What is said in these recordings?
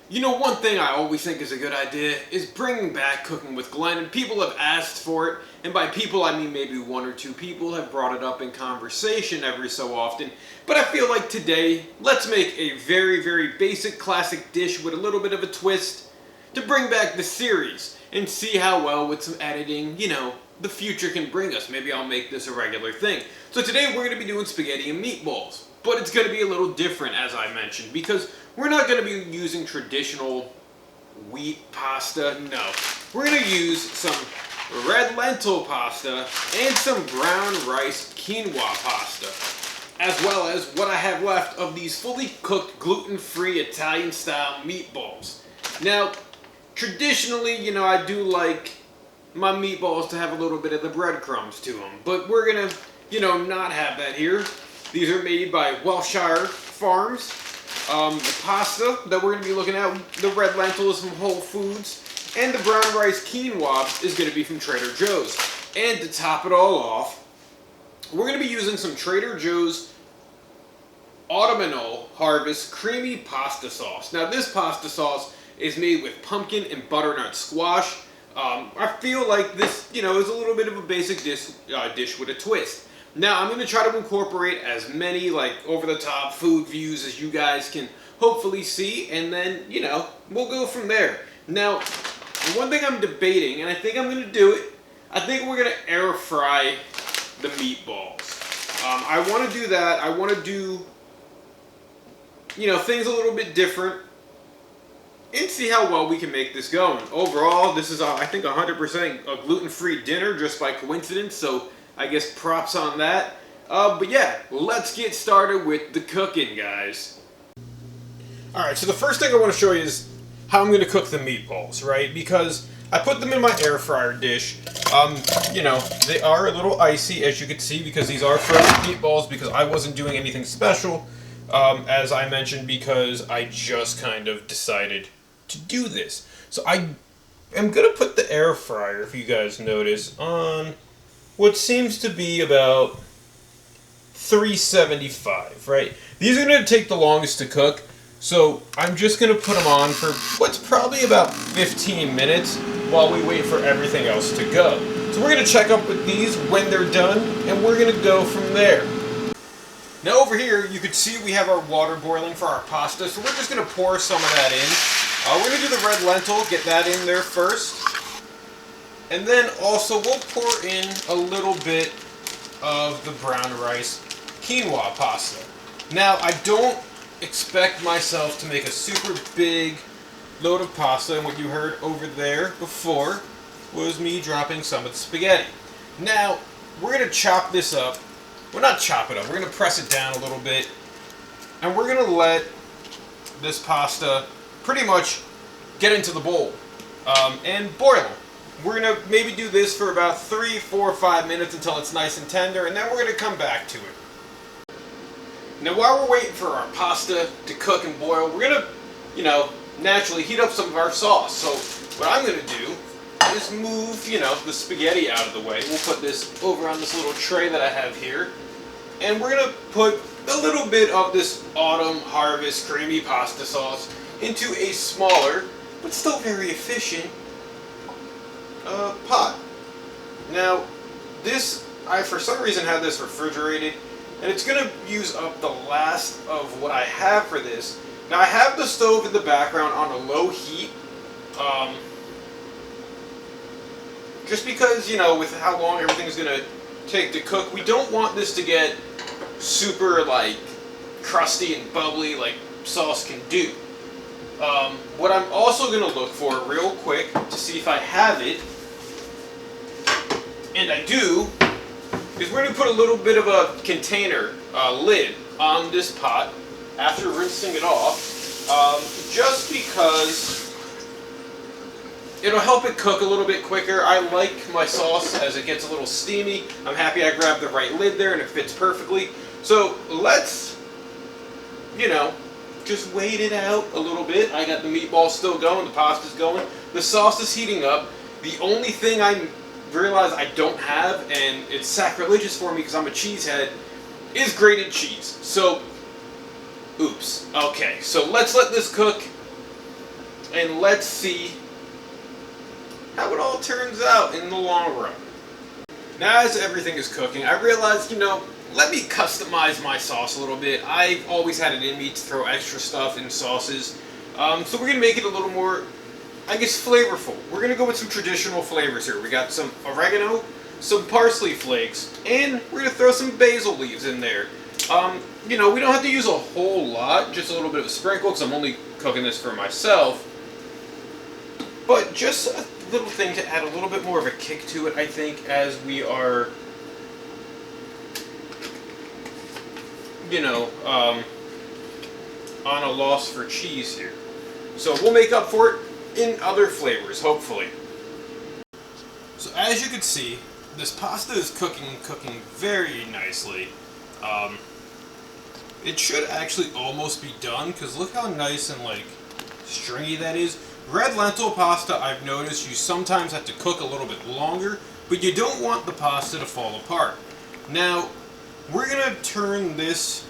You know, one thing I always think is a good idea is bringing back Cooking with Glenn, and people have asked for it, and by people I mean maybe one or two people have brought it up in conversation every so often, but I feel like today, let's make a very, very basic classic dish with a little bit of a twist to bring back the series and see how well with some editing, the future can bring us. Maybe I'll make this a regular thing. So today we're going to be doing spaghetti and meatballs. But it's going to be a little different, as I mentioned, because we're not going to be using traditional wheat pasta. No. We're going to use some red lentil pasta and some brown rice quinoa pasta, as well as what I have left of these fully cooked gluten-free Italian-style meatballs. Now, traditionally, I do like my meatballs to have a little bit of the breadcrumbs to them, but we're going to, not have that here. These are made by Welshire Farms. The pasta that we're going to be looking at, the red lentil is from Whole Foods, and the brown rice quinoa is going to be from Trader Joe's. And to top it all off, we're going to be using some Trader Joe's Autumnal Harvest Creamy Pasta Sauce. Now this pasta sauce is made with pumpkin and butternut squash. I feel like this, is a little bit of a basic dish with a twist. Now, I'm going to try to incorporate as many, over-the-top food views as you guys can hopefully see, and then, we'll go from there. Now, one thing I'm debating, and I think I'm going to do it, I think we're going to air fry the meatballs. I want to do that. I want to do, things a little bit different, and see how well we can make this going. Overall, this is, I think, 100% a gluten-free dinner, just by coincidence, so I guess props on that. But yeah, let's get started with the cooking, guys. Alright, so the first thing I want to show you is how I'm going to cook the meatballs, right? Because I put them in my air fryer dish. They are a little icy, as you can see, because these are fresh meatballs, because I wasn't doing anything special, as I mentioned, because I just kind of decided to do this. So I am going to put the air fryer, if you guys notice, on what seems to be about 375, right? These are going to take the longest to cook, so I'm just going to put them on for what's probably about 15 minutes while we wait for everything else to go. So we're going to check up with these when they're done, and we're going to go from there. Now over here, you can see we have our water boiling for our pasta, so we're just going to pour some of that in. We're going to do the red lentil, get that in there first. And then also we'll pour in a little bit of the brown rice quinoa pasta. Now I don't expect myself to make a super big load of pasta, and what you heard over there before was me dropping some of the spaghetti. Now we're going to chop this up. Well, not chop it up, we're going to press it down a little bit, and we're going to let this pasta pretty much get into the bowl and boil. We're going to maybe do this for about 3, 4, 5 minutes until it's nice and tender, and then we're going to come back to it. Now while we're waiting for our pasta to cook and boil, we're going to, naturally heat up some of our sauce. So what I'm going to do is move, the spaghetti out of the way. We'll put this over on this little tray that I have here, and we're going to put a little bit of this Autumn Harvest Creamy Pasta Sauce into a smaller, but still very efficient, pot. Now, I for some reason have this refrigerated, and it's going to use up the last of what I have for this. Now, I have the stove in the background on a low heat, just because, with how long everything's going to take to cook, we don't want this to get super, crusty and bubbly like sauce can do. What I'm also going to look for real quick to see if I have it, and I do, is we're going to put a little bit of a container lid on this pot after rinsing it off, just because it'll help it cook a little bit quicker. I like my sauce as it gets a little steamy. I'm happy I grabbed the right lid there and it fits perfectly. So let's, just wait it out a little bit. I got the meatballs still going, the pasta's going, the sauce is heating up. The only thing I realize I don't have, and it's sacrilegious for me because I'm a cheesehead, is grated cheese. So, oops. Okay, so let's let this cook. and let's see how it all turns out in the long run. Now, as everything is cooking, I realized, let me customize my sauce a little bit. I've always had it in me to throw extra stuff in sauces. So we're going to make it a little more, I guess, flavorful. We're going to go with some traditional flavors here. We got some oregano, some parsley flakes, and we're going to throw some basil leaves in there. We don't have to use a whole lot, just a little bit of a sprinkle, because I'm only cooking this for myself. But just a little thing to add a little bit more of a kick to it, I think, as we are, on a loss for cheese here. So we'll make up for it in other flavors, hopefully. So as you can see, this pasta is cooking very nicely. It should actually almost be done, because look how nice and stringy that is. Red lentil pasta, I've noticed you sometimes have to cook a little bit longer, but you don't want the pasta to fall apart. Now, we're going to turn this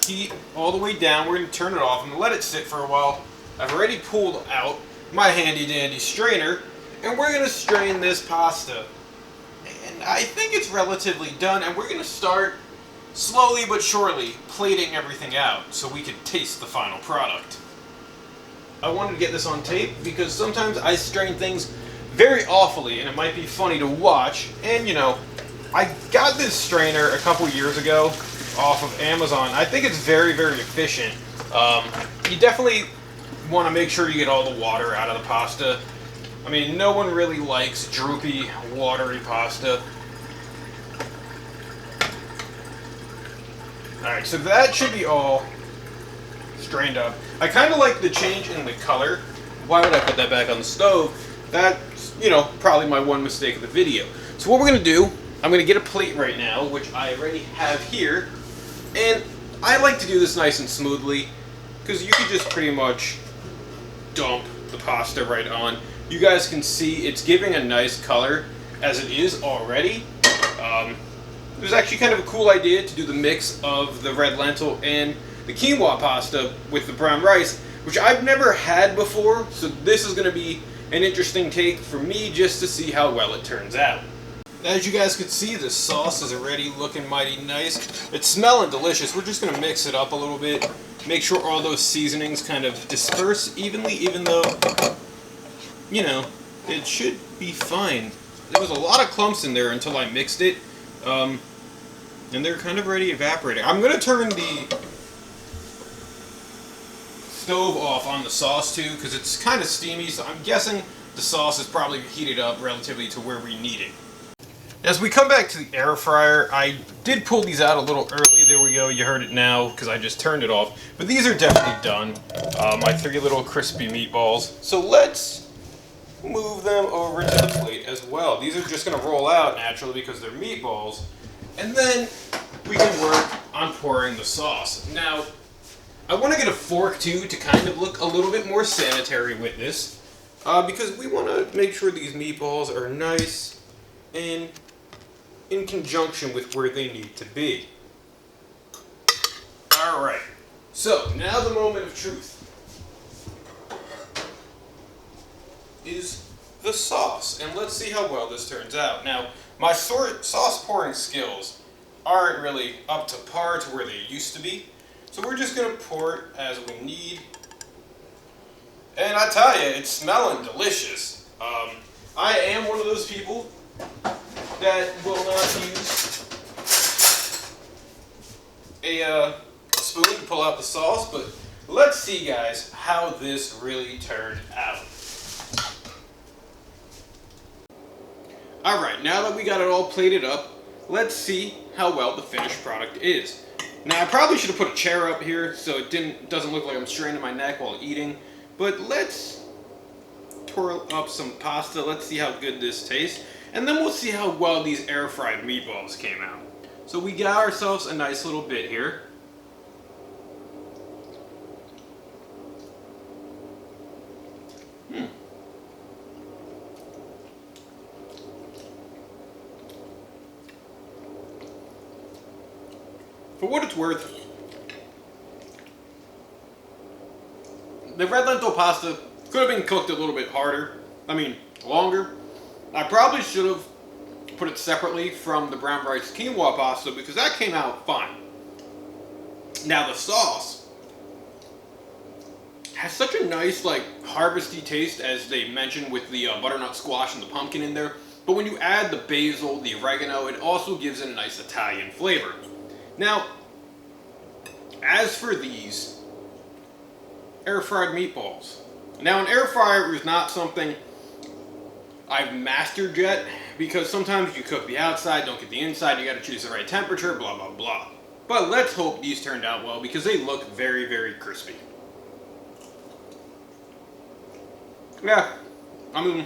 heat all the way down. We're going to turn it off and let it sit for a while. I've already pulled out my handy dandy strainer, and we're going to strain this pasta. And I think it's relatively done, and we're going to start slowly but surely plating everything out so we can taste the final product. I wanted to get this on tape because sometimes I strain things very awfully and it might be funny to watch. And I got this strainer a couple years ago off of Amazon. I think it's very, very efficient. You definitely want to make sure you get all the water out of the pasta. I mean, no one really likes droopy, watery pasta. Alright, so that should be all strained up. I kind of like the change in the color. Why would I put that back on the stove? That's, probably my one mistake of the video. So what we're going to do, I'm going to get a plate right now, which I already have here. And I like to do this nice and smoothly, because you can just pretty much dump the pasta right on. You guys can see it's giving a nice color as it is already. It was actually kind of a cool idea to do the mix of the red lentil and the quinoa pasta with the brown rice, which I've never had before, so this is going to be an interesting take for me just to see how well it turns out. As you guys can see, the sauce is already looking mighty nice. It's smelling delicious. We're just going to mix it up a little bit, make sure all those seasonings kind of disperse evenly, even though, it should be fine. There was a lot of clumps in there until I mixed it. And they're kind of already evaporating. I'm going to turn the stove off on the sauce too, because it's kind of steamy, so I'm guessing the sauce is probably heated up relatively to where we need it. As we come back to the air fryer, I did pull these out a little early. There we go, you heard it now because I just turned it off. But these are definitely done. My 3 little crispy meatballs. So let's move them over to the plate as well. These are just going to roll out naturally because they're meatballs. And then we can work on pouring the sauce. Now, I want to get a fork too to kind of look a little bit more sanitary with this. Because we want to make sure these meatballs are nice and in conjunction with where they need to be. Alright, so now the moment of truth is the sauce, and let's see how well this turns out. Now, my sauce pouring skills aren't really up to par to where they used to be, so we're just going to pour it as we need. And I tell you, it's smelling delicious. I am one of those people that will not use a spoon to pull out the sauce, but let's see, guys, how this really turned out. Alright, now that we got it all plated up, let's see how well the finished product is. Now, I probably should have put a chair up here so it doesn't look like I'm straining my neck while eating, but let's twirl up some pasta. Let's see how good this tastes, and then we'll see how well these air-fried meatballs came out. So we got ourselves a nice little bit here. For what it's worth, the red lentil pasta Could have been cooked a little bit harder. I mean, longer. I probably should have put it separately from the brown rice quinoa pasta because that came out fine. Now the sauce has such a nice, like, harvesty taste, as they mentioned with the butternut squash and the pumpkin in there. But when you add the basil, the oregano, it also gives it a nice Italian flavor. Now, as for these air-fried meatballs. Now, an air fryer is not something I've mastered yet, because sometimes you cook the outside, don't get the inside, you gotta choose the right temperature, blah, blah, blah. But let's hope these turned out well, because they look very, very crispy. Yeah, I mean,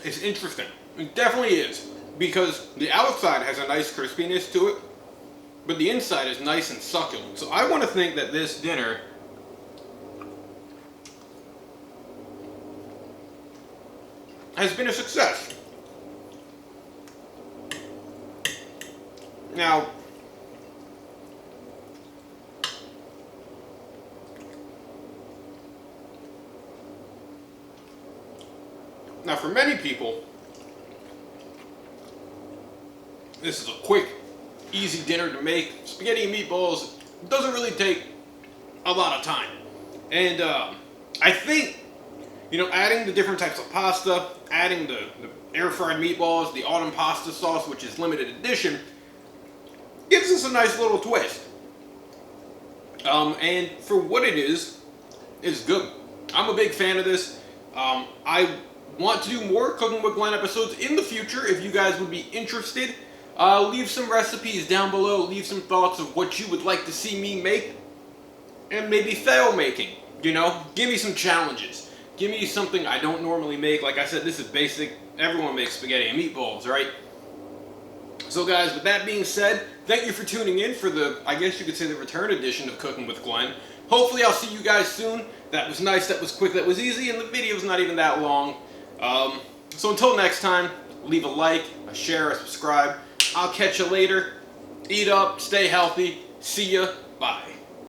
it's interesting. It definitely is, because the outside has a nice crispiness to it, but the inside is nice and succulent. So I want to think that this dinner has been a success. Now, for many people, this is a quick, easy dinner to make. Spaghetti and meatballs doesn't really take a lot of time. And I think, you know, adding the different types of pasta, adding the air-fried meatballs, the autumn pasta sauce, which is limited edition, gives us a nice little twist. And for what it is good. I'm a big fan of this. I want to do more Cooking with Glenn episodes in the future if you guys would be interested. Leave some recipes down below. Leave some thoughts of what you would like to see me make. And maybe fail making, you know? Give me some challenges. Give me something I don't normally make. Like I said, this is basic. Everyone makes spaghetti and meatballs, right? So guys, with that being said, thank you for tuning in for the, I guess you could say, the return edition of Cooking with Glenn. Hopefully I'll see you guys soon. That was nice, that was quick, that was easy, and the video's not even that long. So until next time, leave a like, a share, a subscribe. I'll catch you later. Eat up, stay healthy. See ya. Bye.